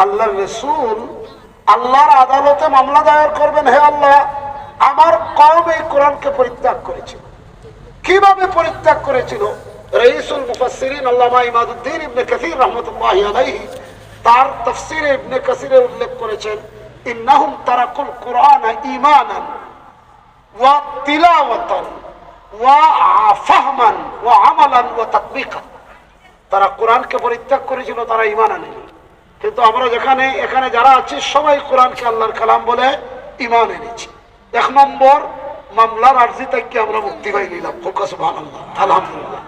আল্লাহর রাসূল আল্লাহর আদালতে মামলা দায়ের করবেন, হে আল্লাহ আমার কওম এই কোরআনকে পরিত্যাগ করেছিল। কিভাবে পরিত্যাগ করেছিল? রাইসুল মুফাসসিরিন আল্লামা ইমাদউদ্দিন ইবনে কাসির রাহমাতুল্লাহি আলাইহি তার তাফসীরে ইবনে কাসিরে উল্লেখ করেছেন, ইন্নাহুম তারাকুল কুরআনা ঈমানান ওয়া তিলাওয়াতান ওয়া ফাহমান ওয়া আমালান ওয়া তাতবিকান। তারা কোরআনকে পরিত্যাগ করেছিল, তারা ঈমান আনেনি। কিন্তু আমরা এখানে যারা আছি সবাই কোরআনকে আল্লাহর কালাম বলে ঈমান এনেছি। এক নম্বর মামলার আরজি থেকে আমরা মুক্তি পাই নিলাম, সুবহানাল্লাহ, আলহামদুলিল্লাহ।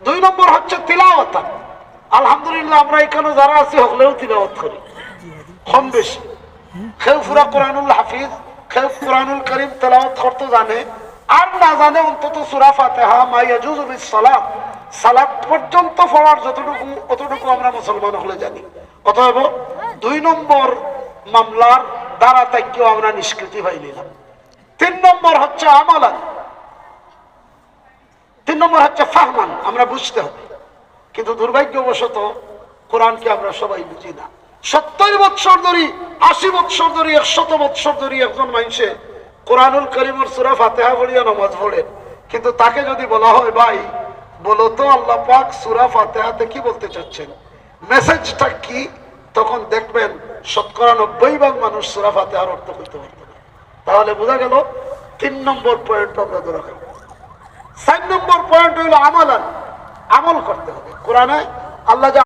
দুই নম্বর হচ্ছে তিলাওয়াত। আলহামদুলিল্লাহ আমরা এখানে যারা আছি হলেও তিলাওয়াত করি কম বেশি। কেউ পুরা কোরআনুল হাফিজ, কেউ কোরআনুল কারীম তেলাওয়াত করতে জানে, আর না জানে অন্তত সূরা ফাতিহা মা ইয়াজুজু বিস সালাত, সালাত পর্যন্ত পড়ার যতটুকু অতটুকু আমরা মুসলমান হলে জানি। অতএব দুই নম্বর মামলার দ্বারা তাকেও আমরা নিষ্কৃতি পাই নিলাম। তিন নম্বর হচ্ছে আমালান, তিন নম্বর হচ্ছে ফাহমান, আমরা বুঝতে হবে। কিন্তু দুর্ভাগ্যবশত কোরআনকে আমরা সবাই বুঝি না। 70 বৎসর ধরে, 80 বৎসর ধরে, 100 বৎসর ধরে একজন মানুষে কোরআনুল কারীমের সূরা ফাতিহা পড়িয়া নামাজ পড়ে, কিন্তু তাকে যদি বলা হয় ভাই বলো তো আল্লাহ পাক সূরা ফাতিহাতে কি বলতে চাচ্ছেন, মেসেজটা কি, তখন দেখবেন 90% মানুষ সূরা ফাতিহার অর্থ করতে পারবে না। তাহলে বোঝা গেল 3 নম্বর পয়েন্ট আমরা ধরে রাখব। 4 নম্বর পয়েন্ট হইল আমালান, আমল করতে হবে। কোরআনে আল্লাহ